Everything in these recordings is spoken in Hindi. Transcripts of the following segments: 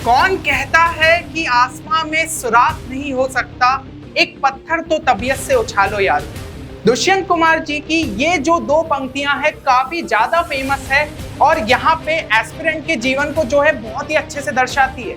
कौन कहता है कि आसमां में सुराख नहीं हो सकता, एक पत्थर तो तबीयत से उछालो यार। दुष्यंत कुमार जी की ये जो दो पंक्तियां हैं काफी ज्यादा फेमस है और यहाँ पे एस्पिरेंट के जीवन को जो है बहुत ही अच्छे से दर्शाती है।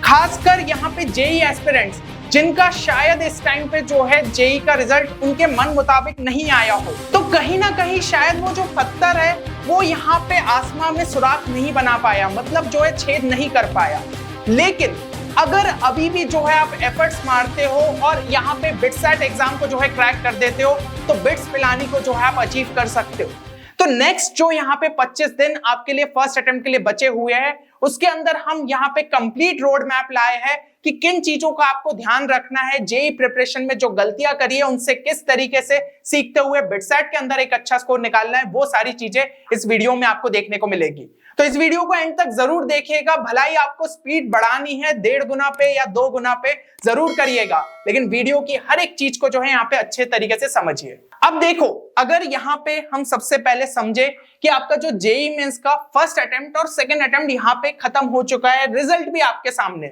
खासकर यहाँ पे जेई एस्पिरेंट्स जिनका शायद इस टाइम पे जो है जेई का रिजल्ट उनके मन मुताबिक नहीं आया हो, तो कहीं ना कहीं शायद वो जो पत्थर है वो यहाँ पे आसमां में सुराख नहीं बना पाया, मतलब जो है छेद नहीं कर पाया। लेकिन अगर अभी भी जो है आप एफर्ट्स मारते हो और यहाँ पे बिटसैट एग्जाम को जो है क्रैक कर देते हो तो बिट्स पिलानी को जो है आप अचीव कर सकते हो। तो नेक्स्ट जो यहाँ पे 25 दिन आपके लिए फर्स्ट अटेम्प्ट के लिए बचे हुए हैं, उसके अंदर हम यहाँ पे कंप्लीट रोड मैप लाए हैं कि किन चीजों का आपको ध्यान रखना है, जेई प्रिपरेशन में जो गलतियां करी है उनसे किस तरीके से सीखते हुए बिटसैट के अंदर एक अच्छा स्कोर निकालना है, वो सारी चीजें इस वीडियो में आपको देखने को मिलेगी। तो इस वीडियो को एंड तक जरूर देखिएगा, भलाई आपको स्पीड बढ़ानी है 1.5 गुना पे या 2 गुना पे जरूर करिएगा, लेकिन वीडियो की हर एक चीज को जो है यहाँ पे अच्छे तरीके से समझिए। अब देखो, अगर यहाँ पे हम सबसे पहले समझे कि आपका जो जेई मेंस का फर्स्ट अटेम्प्ट और सेकंड अटेम्प्ट यहाँ पे खत्म हो चुका है, रिजल्ट भी आपके सामने,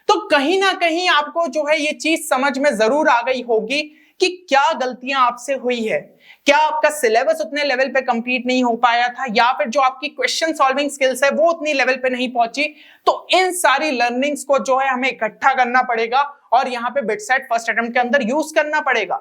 तो कहीं ना कहीं आपको जो है ये चीज समझ में जरूर आ गई होगी कि क्या गलतियां आपसे हुई है, क्या आपका सिलेबस उतने लेवल पे कंप्लीट नहीं हो पाया था, या फिर जो आपकी क्वेश्चन सॉल्विंग स्किल्स है वो उतनी लेवल पे नहीं पहुंची। तो इन सारी लर्निंग्स को जो है हमें इकट्ठा करना पड़ेगा और यहाँ पे बिटसैट फर्स्ट अटेम्प्ट के अंदर यूज करना पड़ेगा,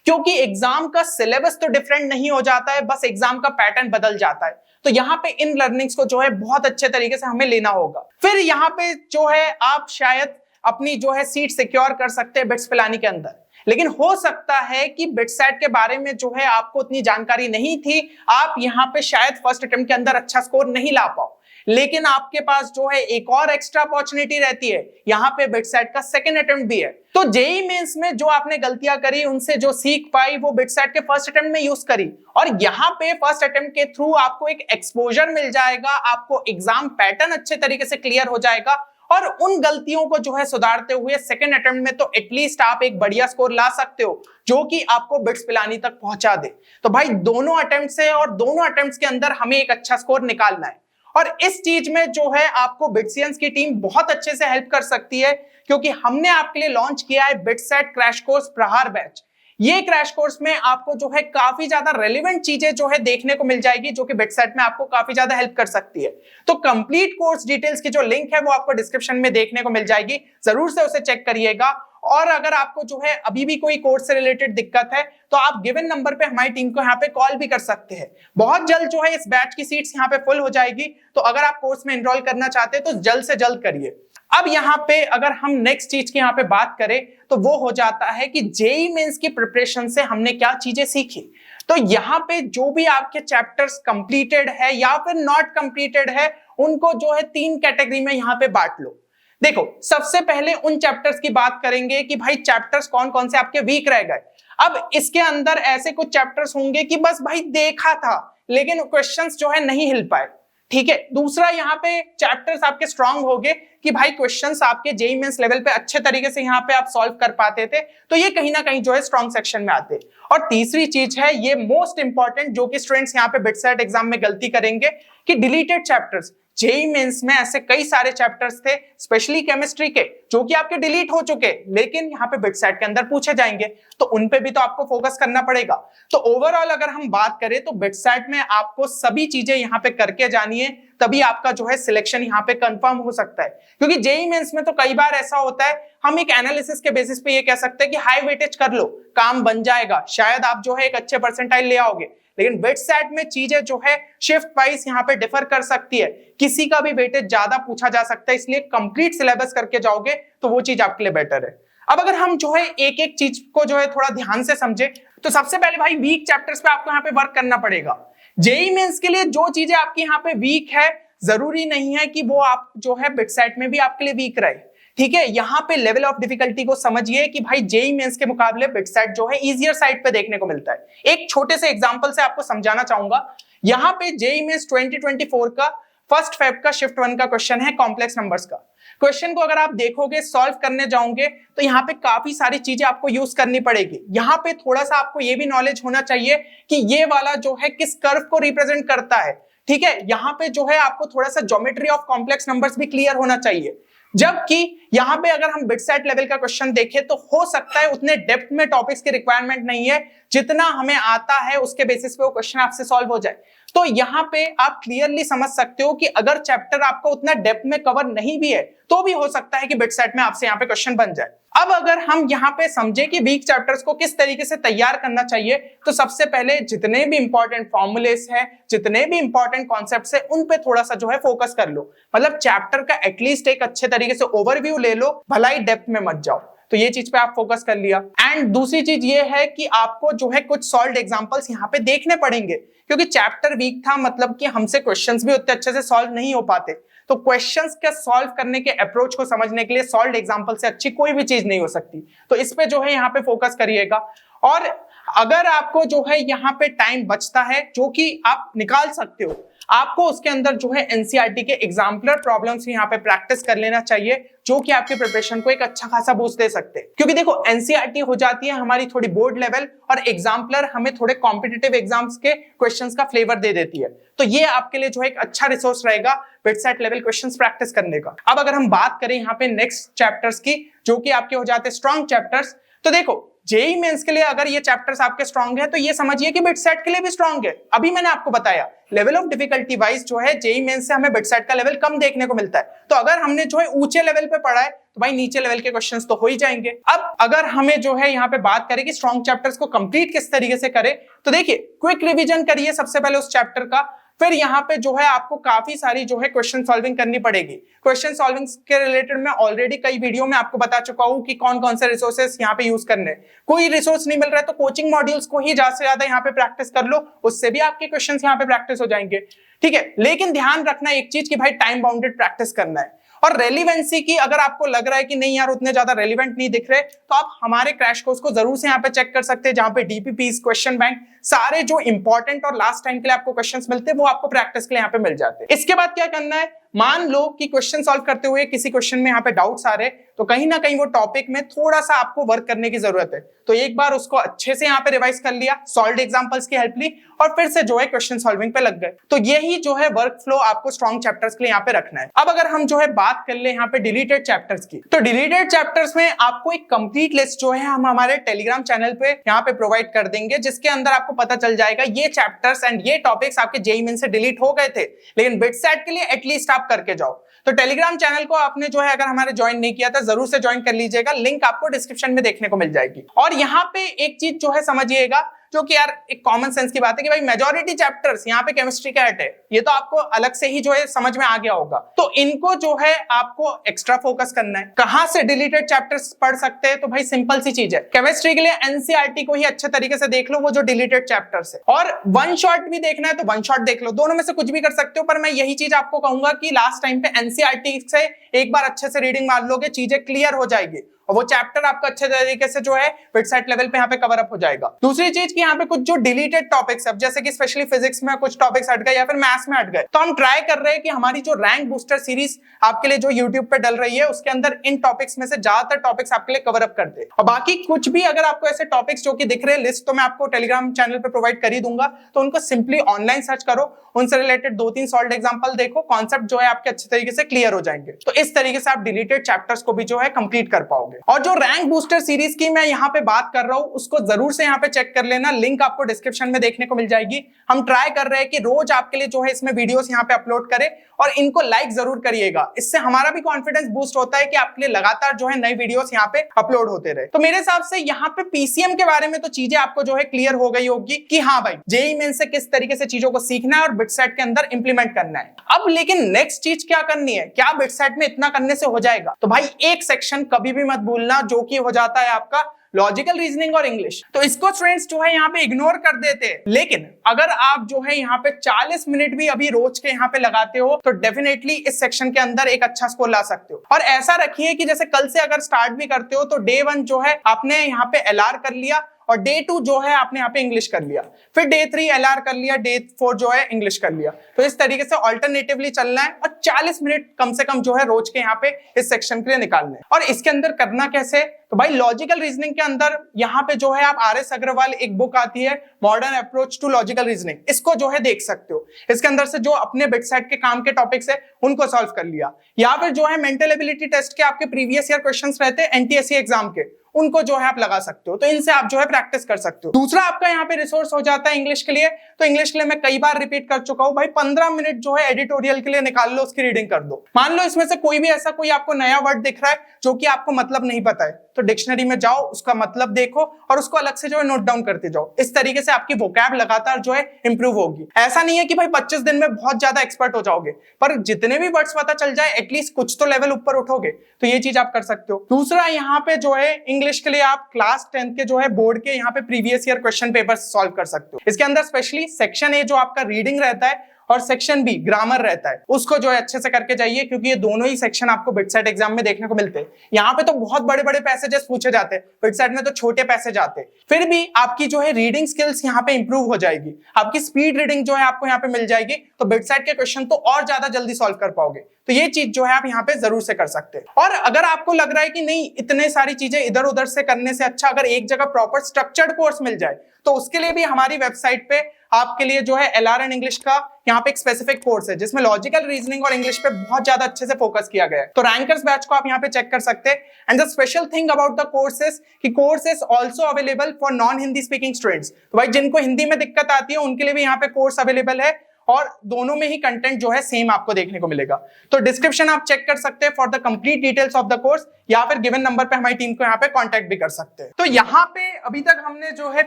क्योंकि एग्जाम का सिलेबस तो डिफरेंट नहीं हो जाता है, बस एग्जाम का पैटर्न बदल जाता है। तो यहाँ पे इन लर्निंग्स को जो है बहुत अच्छे तरीके से हमें लेना होगा। फिर यहाँ पे जो है आप शायद अपनी जो है सीट सिक्योर कर सकते हैं बिट्स पिलानी के अंदर, लेकिन हो सकता है कि बिटसैट के बारे में जो है आपको उतनी जानकारी नहीं थी, आप यहाँ पे शायद फर्स्ट अटेम्प्ट के अंदर अच्छा स्कोर नहीं ला पाओ, लेकिन आपके पास जो है एक और एक्स्ट्रा अपॉर्चुनिटी रहती है, यहाँ पे बिटसैट का सेकंड अटेम्प्ट भी है। तो जेई मेंस में जो आपने गलतियां करी उनसे जो सीख पाई वो बिटसैट के फर्स्ट अटेम्प्ट में यूज करी, और यहाँ पे फर्स्ट अटेम्प्ट के थ्रू आपको एक एक्सपोजर मिल जाएगा, आपको एग्जाम पैटर्न अच्छे तरीके से क्लियर हो जाएगा और उन गलतियों को जो है सुधारते हुए सेकंड अटेम्प्ट में तो एटलीस्ट आप एक बढ़िया स्कोर ला सकते हो जो कि आपको बिट्स पिलानी तक पहुंचा दे। तो भाई दोनों अटेम्प्ट से और दोनों अटेम्प्ट्स के अंदर हमें एक अच्छा स्कोर निकालना है, और इस चीज में जो है आपको बिटसियंस की टीम बहुत अच्छे से हेल्प कर सकती है, क्योंकि हमने आपके लिए लॉन्च किया है बिटसैट क्रैश कोर्स प्रहार बैच। ये क्रैश कोर्स में आपको जो है काफी ज्यादा रेलेवेंट चीजें जो है देखने को मिल जाएगी, जो कि बिटसैट में आपको काफी ज्यादा हेल्प कर सकती है। तो कंप्लीट कोर्स डिटेल्स की जो लिंक है वो आपको डिस्क्रिप्शन में देखने को मिल जाएगी, जरूर से उसे चेक करिएगा। और अगर आपको जो है अभी भी कोई कोर्स से रिलेटेड दिक्कत है तो आप गिवन नंबर पे हमारी टीम को यहाँ पे कॉल भी कर सकते हैं। बहुत जल्द जो है इस बैच की सीट्स यहाँ पे फुल हो जाएगी, तो अगर आप कोर्स में एनरोल करना चाहते हैं तो जल्द से जल्द करिए। अब यहाँ पे अगर हम नेक्स्ट चीज की यहाँ पे बात करें तो वो हो जाता है कि जेई मेंस की प्रिपरेशन से हमने क्या चीजें सीखी। तो यहाँ पे जो भी आपके चैप्टर्स कंप्लीटेड है या फिर नॉट कंप्लीटेड है, उनको जो है 3 कैटेगरी में यहाँ पे बांट लो। देखो, सबसे पहले उन चैप्टर्स की बात करेंगे कि भाई चैप्टर्स कौन कौन से आपके वीक रह गए। अब इसके अंदर ऐसे कुछ चैप्टर्स होंगे कि बस भाई देखा था लेकिन क्वेश्चंस जो है नहीं हिल पाए, ठीक है। दूसरा, यहाँ पे चैप्टर्स आपके स्ट्रांग हो गए कि भाई क्वेश्चंस आपके जेई मेंस लेवल पे अच्छे तरीके से यहाँ पे आप सॉल्व कर पाते थे, तो ये कहीं ना कहीं जो है स्ट्रांग सेक्शन में आते। और तीसरी चीज है, ये मोस्ट इंपॉर्टेंट, जो कि स्टूडेंट्स यहाँ पे बिटसैट एग्जाम में गलती करेंगे कि डिलीटेड चैप्टर्स। जेई मेंस में ऐसे कई सारे चैप्टर्स थे स्पेशली केमिस्ट्री के जो कि आपके डिलीट हो चुके, लेकिन यहाँ पे बिटसैट के अंदर पूछे जाएंगे, तो उन पे भी तो आपको फोकस करना पड़ेगा। तो ओवरऑल अगर हम बात करें तो बिटसैट में आपको सभी चीजें यहाँ पे करके जानी है, तभी आपका जो है सिलेक्शन यहाँ पे कंफर्म हो सकता है। क्योंकि जेई मेंस में तो कई बार ऐसा होता है, हम एक एनालिसिस के बेसिस पे ये कह सकते हैं कि हाई वेटेज कर लो, काम बन जाएगा, शायद आप जो है एक अच्छे परसेंटाइल ले आओगे, लेकिन बिटसैट में चीजें जो है शिफ्ट वाइज यहाँ पे डिफर कर सकती है, किसी का भी वेटेज ज्यादा पूछा जा सकता है, इसलिए कंप्लीट सिलेबस करके जाओगे तो वो चीज आपके लिए बेटर है। अब अगर हम जो है एक एक चीज को जो है थोड़ा ध्यान से समझे, तो सबसे पहले भाई वीक चैप्टर्स पे आपको यहाँ पे वर्क करना पड़ेगा। जेई मेंस के लिए जो चीजें आपकी यहाँ पे वीक है, जरूरी नहीं है कि वो आप जो है बिटसैट में भी आपके लिए वीक रहे, ठीक है। यहाँ पे लेवल ऑफ डिफिकल्टी को समझिए कि भाई जेई मेंस के मुकाबले बिटसैट जो है इजियर साइड पे देखने को मिलता है। एक छोटे से एग्जांपल से आपको समझाना चाहूंगा। यहाँ पे जेई मेंस 2024 का फर्स्ट फेब का शिफ्ट 1 का क्वेश्चन है कॉम्प्लेक्स नंबर्स का। क्वेश्चन को अगर आप देखोगे, सॉल्व करने जाओगे, तो यहाँ पे काफी सारी चीजें आपको यूज करनी पड़ेगी। यहाँ पे थोड़ा सा आपको ये भी नॉलेज होना चाहिए कि ये वाला जो है किस कर्व को रिप्रेजेंट करता है, ठीक है। यहाँ पे जो है आपको थोड़ा सा ज्योमेट्री ऑफ कॉम्प्लेक्स नंबर्स भी क्लियर होना चाहिए। जबकि यहाँ पे अगर हम बिटसेट लेवल का क्वेश्चन देखें तो हो सकता है उतने डेप्थ में टॉपिक्स की रिक्वायरमेंट नहीं है, जितना हमें आता है उसके बेसिस पे वो क्वेश्चन आपसे सॉल्व हो जाए। तो यहाँ पे आप क्लियरली समझ सकते हो कि अगर चैप्टर आपका उतना डेप्थ में कवर नहीं भी है तो भी हो सकता है कि बिटसेट में आपसे यहाँ पे क्वेश्चन बन जाए। अब अगर हम यहाँ पे समझे कि वीक चैप्टर्स को किस तरीके से तैयार करना चाहिए, तो सबसे पहले जितने भी इंपॉर्टेंट फॉर्मूलेस है, जितने भी इंपॉर्टेंट कॉन्सेप्ट्स है, उन पे थोड़ा सा जो है फोकस कर लो। मतलब चैप्टर का एटलीस्ट एक अच्छे तरीके से ओवरव्यू ले लो, भला ही डेप्थ में मत जाओ। तो ये चीज पे आप फोकस कर लिया। एंड दूसरी चीज ये है कि आपको जो है कुछ सॉल्व्ड एग्जांपल्स यहाँ पे देखने पड़ेंगे, क्योंकि चैप्टर वीक था, मतलब कि हमसे क्वेश्चंस भी उतने अच्छे से सॉल्व नहीं हो पाते। तो क्वेश्चंस के सॉल्व करने के अप्रोच को समझने के लिए सॉल्व्ड एग्जांपल से अच्छी कोई भी चीज नहीं हो सकती। तो इस पे जो है यहाँ पे फोकस करिएगा। और अगर आपको जो है यहाँ पे टाइम बचता है, जो कि आप निकाल सकते हो, आपको उसके अंदर जो है एनसीईआरटी के एग्जाम्पलर प्रॉब्लम्स यहाँ पे प्रैक्टिस कर लेना चाहिए, जो कि आपके प्रिपरेशन को एक अच्छा खासा बूस्ट दे सकते हैं। क्योंकि देखो एनसीईआरटी हो जाती है हमारी थोड़ी बोर्ड लेवल, और एग्जाम्पलर हमें थोड़े कॉम्पिटिटिव एग्जाम्स के क्वेश्चंस का फ्लेवर दे देती है। तो ये आपके लिए जो है एक अच्छा रिसोर्स रहेगा बिटसेट लेवल क्वेश्चंस प्रैक्टिस करने का। अब अगर हम बात करें यहाँ पे नेक्स्ट चैप्टर्स की, जो कि आपके हो जाते हैं स्ट्रॉन्ग चैप्टर्स, तो देखो जेई मेंस के लिए अगर ये चैप्टर्स आपके स्ट्रॉन्ग है तो ये समझिए कि बिटसेट के लिए भी स्ट्रॉन्ग है। अभी मैंने आपको बताया लेवल ऑफ डिफिकल्टी वाइज जो है जेई मेंस से हमें बिटसेट का लेवल कम देखने को मिलता है। तो अगर हमने जो है ऊंचे लेवल पे पढ़ा है तो भाई नीचे लेवल के क्वेश्चंस तो हो ही जाएंगे। अब अगर हमें जो है यहाँ पे बात करें कि स्ट्रॉन्ग चैप्टर्स को कंप्लीट किस तरीके से करें, तो देखिए क्विक रिवीजन करिए सबसे पहले उस चैप्टर का। फिर यहाँ पे जो है आपको काफी सारी जो है क्वेश्चन सॉल्विंग करनी पड़ेगी। क्वेश्चन सॉल्विंग के रिलेटेड मैं ऑलरेडी कई वीडियो में आपको बता चुका हूँ कि कौन कौन से रिसोर्सेस यहाँ पे यूज करने। कोई रिसोर्स नहीं मिल रहा है तो कोचिंग मॉड्यूल्स को ही ज्यादा से ज्यादा यहाँ पे प्रैक्टिस कर लो, उससे भी आपके क्वेश्चन यहाँ पे प्रैक्टिस हो जाएंगे। ठीक है, लेकिन ध्यान रखना एक चीज कि भाई टाइम बाउंडेड प्रैक्टिस करना है। और रेलिवेंसी की अगर आपको लग रहा है कि नहीं यार उतने ज्यादा रेलिवेंट नहीं दिख रहे, तो आप हमारे क्रैश कोर्स को जरूर से यहाँ पे चेक कर सकते हैं, जहां पे डीपीपीस, क्वेश्चन बैंक, सारे जो इंपॉर्टेंट और लास्ट टाइम के लिए आपको क्वेश्चंस मिलते हैं वो आपको प्रैक्टिस के लिए यहाँ पे मिल जाते हैं। इसके बाद क्या करना है, मान लो कि क्वेश्चन सॉल्व करते हुए किसी क्वेश्चन में यहाँ पे डाउट्स आ रहे, तो कहीं ना कहीं वो टॉपिक में थोड़ा सा आपको वर्क करने की जरूरत है। तो एक बार उसको अच्छे से यहाँ पे रिवाइज कर लिया, सॉल्व्ड एग्जांपल्स की हेल्प ली, और फिर से जो है क्वेश्चन सॉल्विंग पे लग गए। तो यही जो है वर्क फ्लो आपको स्ट्रॉन्ग चैप्टर्स के लिए यहाँ पे रखना है। अब अगर हम जो है बात कर ले यहाँ पे डिलीटेड चैप्टर्स की, तो डिलीटेड चैप्टर्स में आपको एक कंप्लीट लिस्ट जो है हम हमारे टेलीग्राम चैनल पे यहाँ पे प्रोवाइड कर देंगे, जिसके अंदर आपको पता चल जाएगा ये चैप्टर्स एंड ये टॉपिक्स आपके जेईई मेंस से डिलीट हो गए थे, लेकिन बिटसेट के लिए एटलीस्ट आप करके जाओ। तो टेलीग्राम चैनल को आपने जो है अगर हमारे ज्वाइन नहीं किया था जरूर से ज्वाइन कर लीजिएगा, लिंक आपको डिस्क्रिप्शन में देखने को मिल जाएगी। और यहाँ पे एक चीज जो है समझिएगा, जो कि यार एक कॉमन सेंस की बात है कि भाई मेजॉरिटी चैप्टर्स यहाँ पे केमिस्ट्री का है, ये तो आपको अलग से ही जो है समझ में आ गया होगा। तो इनको जो है आपको एक्स्ट्रा फोकस करना है। कहां से डिलीटेड चैप्टर्स पढ़ सकते हैं, तो भाई सिंपल सी चीज है, केमिस्ट्री के लिए एनसीईआरटी को ही अच्छे तरीके से देख लो, वो जो डिलीटेड चैप्टर्स है। और वन शॉट भी देखना है तो वन शॉट देख लो, दोनों में से कुछ भी कर सकते हो। पर मैं यही चीज आपको कहूंगा कि लास्ट टाइम पे एनसीईआरटी से एक बार अच्छे से रीडिंग मार लोगे, चीजें क्लियर हो जाएगी और वो चैप्टर आपका अच्छे तरीके से जो है बिटसेट लेवल पे यहाँ पे कवर अप हो जाएगा। दूसरी चीज कि यहाँ पे कुछ जो डिलीटेड टॉपिक्स है, जैसे कि स्पेशली फिजिक्स में कुछ टॉपिक्स हट गए या फिर मैथ्स में हट गए, तो हम ट्राई कर रहे हैं कि हमारी जो रैंक बूस्टर सीरीज आपके लिए जो यूट्यूब पे डल रही है उसके अंदर इन टॉपिक्स में से ज्यादातर टॉपिक्स आपके लिए कवर अप कर दे। और बाकी कुछ भी अगर आपको ऐसे टॉपिक्स जो कि दिख रहे हैं, लिस्ट तो मैं आपको टेलीग्राम चैनल पे प्रोवाइड कर ही दूंगा, तो उनको सिंपली ऑनलाइन सर्च करो, उनसे रिलेटेड 2-3 सॉल्व्ड एग्जांपल देखो, कॉन्सेप्ट जो है आपके अच्छे तरीके से क्लियर हो जाएंगे। तो इस तरीके से आप डिलीटेड चैप्टर्स को भी जो है कंप्लीट कर पाओगे। और जो रैंक बूस्टर सीरीज की मैं यहाँ पे बात कर रहा हूँ उसको जरूर से यहाँ पे चेक कर लेना, लिंक आपको डिस्क्रिप्शन में देखने को मिल जाएगी। हम ट्राई कर रहे हैं कि रोज आपके लिए जो है इसमें वीडियोस यहाँ पे अपलोड करें, और इनको लाइक जरूर करिएगा, इससे हमारा भी कॉन्फिडेंस बूस्ट होता है कि आपके लिए लगातार जो है नई वीडियोस यहाँ पे अपलोड होते रहे। तो मेरे हिसाब से यहाँ पे पीसीएम के बारे में तो चीजें आपको जो है क्लियर हो गई होगी कि हाँ भाई जेईई मेंस से किस तरीके से चीजों को सीखना है और बिटसेट के अंदर इंप्लीमेंट करना है। अब लेकिन नेक्स्ट चीज क्या करनी है, क्या बिटसेट में इतना करने से हो जाएगा? तो भाई एक सेक्शन कभी भी मत भूलना, जो कि हो जाता है आपका लॉजिकल रीजनिंग और इंग्लिश। तो इसको स्टूडेंट्स जो है यहाँ पे इग्नोर कर देते हैं, लेकिन अगर आप जो है यहाँ पे 40 मिनट भी अभी रोज के यहाँ पे लगाते हो तो डेफिनेटली इस सेक्शन के अंदर एक अच्छा स्कोर ला सकते हो। और ऐसा रखिए कि जैसे कल से अगर स्टार्ट भी करते हो तो डे 1 जो है आपने यहाँ पे एलआर कर लिया और डे 2 जो है आपने यहाँ पे इंग्लिश कर लिया, फिर डे 3 LR कर लिया, डे 4 जो है इंग्लिश कर लिया। तो इस तरीके से ऑल्टरनेटिवली चलना है और 40 मिनट कम से कम जो है रोज के यहाँ पे इस सेक्शन के लिए निकालना है। और इसके अंदर करना कैसे, तो भाई लॉजिकल रीजनिंग के अंदर यहाँ पे जो है आप RS अग्रवाल एक बुक आती है modern approach to logical reasoning, इसको जो है देख सकते हो। इसके अंदर से जो अपने बिटसेट के काम के टॉपिक्स है उनको सॉल्व कर लिया, या फिर जो है मेंटल एबिलिटी टेस्ट के आपके प्रीवियस ईयर क्वेश्चंस रहते हैं NTSC एग्जाम के, उनको जो है आप लगा सकते हो। तो इनसे आप जो है प्रैक्टिस कर सकते हो। दूसरा आपका यहाँ पे रिसोर्स हो जाता है इंग्लिश के लिए। तो इंग्लिश के लिए मैं कई बार रिपीट कर चुका हूँ भाई, 15 मिनट जो है एडिटोरियल के लिए निकाल लो, उसकी रीडिंग कर दो। मान लो इसमें से कोई भी ऐसा कोई आपको नया वर्ड दिख रहा है जो कि आपको मतलब नहीं पता है, तो डिक्शनरी में जाओ, उसका मतलब देखो और उसको अलग से जो है नोट डाउन करते जाओ। इस तरीके से आपकी वोकैब लगातार जो है इंप्रूव होगी। ऐसा नहीं है कि भाई 25 दिन में बहुत ज्यादा एक्सपर्ट हो जाओगे, पर जितने भी वर्ड्स पता चल जाए एटलीस्ट कुछ तो लेवल ऊपर उठोगे। तो ये चीज आप कर सकते हो। दूसरा यहाँ पे जो है इंग्लिश के लिए आप क्लास 10th के जो है बोर्ड के यहाँ पे previous year question paper solve कर सकते हो। इसके अंदर स्पेशली सेक्शन ए जो आपका रीडिंग रहता है और सेक्शन बी ग्रामर रहता है, उसको जो है अच्छे से करके जाइए, क्योंकि ये दोनों ही सेक्शन आपको बिटसेट एग्जाम में देखने को मिलते हैं। यहाँ पे तो बहुत बड़े बड़े पैसेजेस पूछे जाते हैं, बिटसेट में तो छोटे पैसेज आते हैं। फिर भी आपकी जो है रीडिंग स्किल्स यहाँ पे इंप्रूव हो जाएगी, आपकी स्पीड रीडिंग जो है आपको यहाँ पे मिल जाएगी, तो बिटसेट के क्वेश्चन तो और ज्यादा जल्दी सॉल्व कर पाओगे। तो ये चीज जो है आप यहाँ पे जरूर से कर सकते हैं। और अगर आपको लग रहा है कि नहीं, इतने सारी चीजें इधर उधर से करने से अच्छा अगर एक जगह प्रॉपर स्ट्रक्चर्ड कोर्स मिल जाए, तो उसके लिए भी हमारी वेबसाइट पे आपके लिए जो है LRN इंग्लिश का यहाँ पे एक स्पेसिफिक कोर्स है, जिसमें लॉजिकल रीजनिंग और इंग्लिश पे बहुत ज्यादा अच्छे से फोकस किया गया है। तो रैंकर्स बैच को आप यहाँ पे चेक कर सकते हैं। And the special thing about the courses कि course is also available for non Hindi speaking students. तो भाई जिनको हिंदी में दिक्कत आती है उनके लिए भी यहाँ पे कोर्स अवेलेबल है, और दोनों में ही कंटेंट जो है सेम आपको देखने को मिलेगा। तो डिस्क्रिप्शन आप चेक कर सकते हैं for the complete details of the course, या फिर गिवन नंबर पे हमारी टीम को यहाँ पे कांटेक्ट भी कर सकते हैं। तो यहाँ पे अभी तक हमने जो है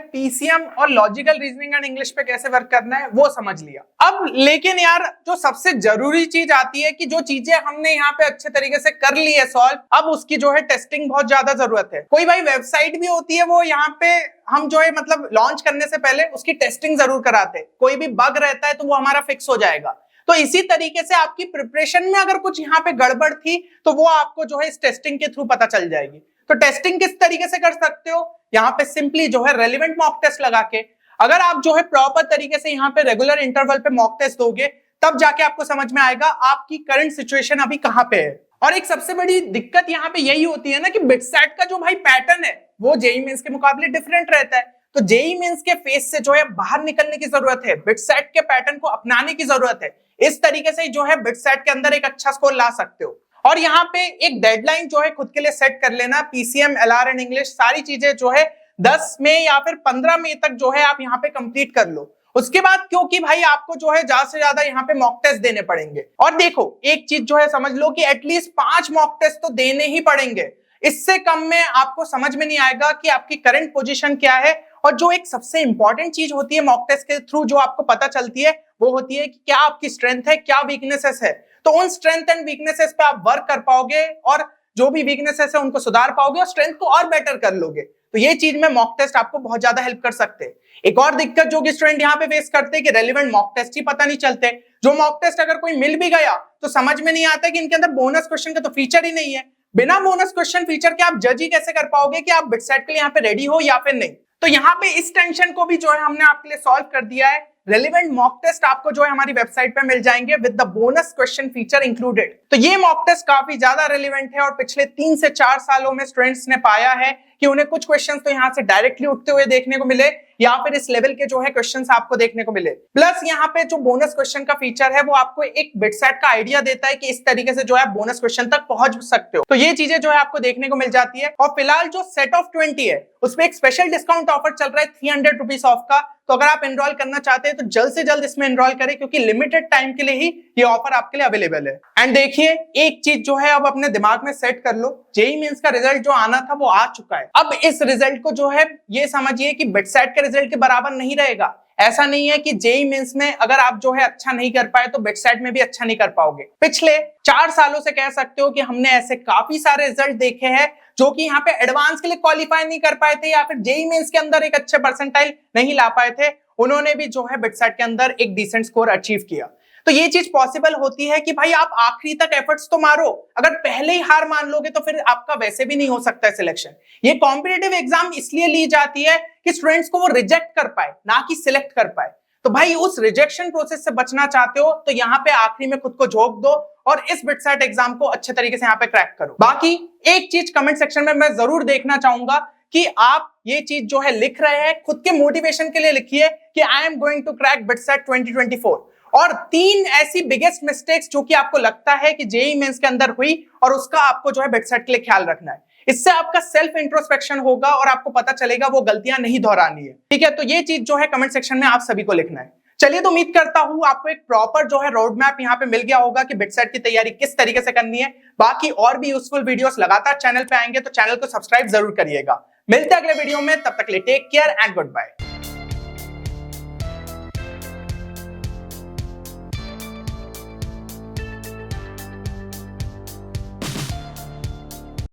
PCM और लॉजिकल रीजनिंग एंड इंग्लिश पे कैसे वर्क करना है वो समझ लिया। अब लेकिन यार जो सबसे जरूरी चीज आती है कि जो चीजें हमने यहाँ पे अच्छे तरीके से कर ली है सॉल्व, अब उसकी जो है टेस्टिंग बहुत ज्यादा जरूरत है। कोई भाई वेबसाइट भी होती है, वो यहाँ पे हम जो है मतलब लॉन्च करने से पहले उसकी टेस्टिंग जरूर कराते हैं। कोई भी बग रहता है तो वो हमारा फिक्स हो जाएगा। तो इसी तरीके से आपकी प्रिपरेशन में अगर कुछ यहाँ पे गड़बड़ थी तो वो आपको जो है इस टेस्टिंग के थ्रू पता चल जाएगी। तो टेस्टिंग किस तरीके से कर सकते हो, यहाँ पे सिंपली जो है रेलिवेंट मॉक टेस्ट लगा के, अगर आप जो है प्रॉपर तरीके से यहाँ पे रेगुलर इंटरवल पे मॉक टेस्ट दोगे, तब जाके आपको समझ में आएगा आपकी करंट सिचुएशन अभी कहाँ पे है। और एक सबसे बड़ी दिक्कत यहाँ पे यही होती है ना कि बिटसेट का जो भाई पैटर्न है वो जेईई मेंस के मुकाबले डिफरेंट रहता है। तो जेईई मेंस के फेस से जो है बाहर निकलने की जरूरत है, बिटसेट के पैटर्न को अपनाने की जरूरत है। इस तरीके से जो है बिटसेट के अंदर एक अच्छा स्कोर ला सकते हो। और यहाँ पे एक डेडलाइन जो है खुद के लिए सेट कर लेना। PCM, LRN इंग्लिश सारी चीजें जो है 10 मई या फिर 15 मई तक जो है आप यहाँ पे कंप्लीट कर लो। उसके बाद क्योंकि भाई आपको जो है ज्यादा से ज्यादा यहाँ पे मॉक टेस्ट देने पड़ेंगे। और देखो एक चीज जो है समझ लो कि एटलीस्ट 5 मॉक टेस्ट तो देने ही पड़ेंगे। इससे कम में आपको समझ में नहीं आएगा कि आपकी करंट पोजीशन क्या है। और जो एक सबसे इंपॉर्टेंट चीज होती है मॉक टेस्ट के थ्रू जो आपको पता चलती है, वो होती है कि क्या आपकी स्ट्रेंथ है, क्या वीकनेसेस है। तो उन स्ट्रेंथ एंड वीकनेसेस पे आप वर्क कर पाओगे और जो भी वीकनेसेस है उनको सुधार पाओगे और स्ट्रेंथ को और बेटर कर लोगे। तो ये चीज में मॉक टेस्ट आपको बहुत ज्यादा हेल्प कर सकते हैं। एक और दिक्कत जो कि स्टूडेंट यहाँ पे फेस करते हैं कि रेलिवेंट मॉक टेस्ट ही पता नहीं चलते। जो मॉक टेस्ट अगर कोई मिल भी गया तो समझ में नहीं आता कि इनके अंदर बोनस क्वेश्चन का तो फीचर ही नहीं है। बिना बोनस क्वेश्चन फीचर के आप जज ही कैसे कर पाओगे कि आप बिटसेट के लिए यहाँ पे रेडी हो या फिर नहीं। तो यहाँ पे इस टेंशन को भी जो है हमने आपके लिए सॉल्व कर दिया है। रेलिवेंट मॉक टेस्ट आपको जो है हमारी वेबसाइट पे मिल जाएंगे with the bonus question feature included. तो ये मॉक टेस्ट काफी ज्यादा रेलिवेंट है और पिछले 3 से 4 सालों में स्टूडेंट्स ने पाया है कि उन्हें कुछ क्वेश्चंस तो यहाँ से डायरेक्टली उठते हुए देखने को मिले या फिर इस लेवल के जो है क्वेश्चंस आपको देखने को मिले। प्लस यहाँ पे जो बोनस क्वेश्चन का फीचर है वो आपको एक बिटसेट का आइडिया देता है कि इस तरीके से जो है बोनस क्वेश्चन तक पहुंच सकते हो। तो ये चीजें जो है आपको देखने को मिल जाती है। और फिलहाल जो सेट ऑफ 20 है उसमें एक स्पेशल डिस्काउंट ऑफर चल रहा है 300 रुपीज ऑफ का। तो अगर आप एनरोल करना चाहते हैं तो जल्द से जल्द इसमें एनरोल करें, क्योंकि लिमिटेड टाइम के लिए ही ये ऑफर आपके लिए अवेलेबल है। एंड देखिए एक चीज जो है अब अपने दिमाग में सेट कर लो, जेईई मेंस का रिजल्ट जो आना था वो आ चुका है। अब इस रिजल्ट को जो है ये समझिए कि बिटसेट के रिजल्ट के बराबर नहीं रहेगा। ऐसा नहीं है कि जेईई मेंस में अगर आप जो है अच्छा नहीं कर पाए तो बिटसेट में भी अच्छा नहीं कर पाओगे। पिछले 4 सालों से कह सकते हो कि हमने ऐसे काफी सारे रिजल्ट देखे हैं जो कि यहाँ पे एडवांस के लिए क्वालिफाई नहीं कर पाए थे या फिर जेईई मेंस के अंदर एक अच्छे परसेंटाइल नहीं ला पाए थे, उन्होंने भी जो है बिटसेट के अंदर एक डिसेंट स्कोर अचीव किया। तो ये चीज पॉसिबल होती है कि भाई आप आखिरी तक एफर्ट्स तो मारो, अगर पहले ही हार मान लोगे तो फिर आपका वैसे भी नहीं हो सकता है सिलेक्शन। ये कॉम्पिटिटिव एग्जाम इसलिए ली जाती है कि स्टूडेंट्स को वो रिजेक्ट कर पाए, ना कि सिलेक्ट कर पाए। तो भाई उस रिजेक्शन प्रोसेस से बचना चाहते हो तो यहाँ पे आखिरी में खुद को झोंक दो और इस बिटसेट एग्जाम को अच्छे तरीके से यहाँ पे क्रैक करो। बाकी एक चीज कमेंट सेक्शन में मैं जरूर देखना चाहूंगा कि आप ये चीज जो है लिख रहे हैं खुद के मोटिवेशन के लिए लिखिए कि I am going to crack BITSAT 2024, और 3 ऐसी बिगेस्ट मिस्टेक्स जो कि आपको लगता है कि जेईई मेंस के अंदर हुई और उसका आपको जो है बिटसेट के लिए ख्याल रखना है। इससे आपका सेल्फ इंट्रोस्पेक्शन होगा और आपको पता चलेगा वो गलतियां नहीं दोहरानी है। ठीक है, तो ये चीज जो है कमेंट सेक्शन में आप सभी को लिखना है। चलिए, तो उम्मीद करता हूं आपको एक प्रॉपर जो है रोड मैप यहाँ पे मिल गया होगा कि बिटसेट की तैयारी किस तरीके से करनी है। बाकी और भी यूजफुल वीडियोस लगातार चैनल पे आएंगे, तो चैनल को सब्सक्राइब जरूर करिएगा। मिलते हैं अगले वीडियो में, तब तक के लिए take care and good bye.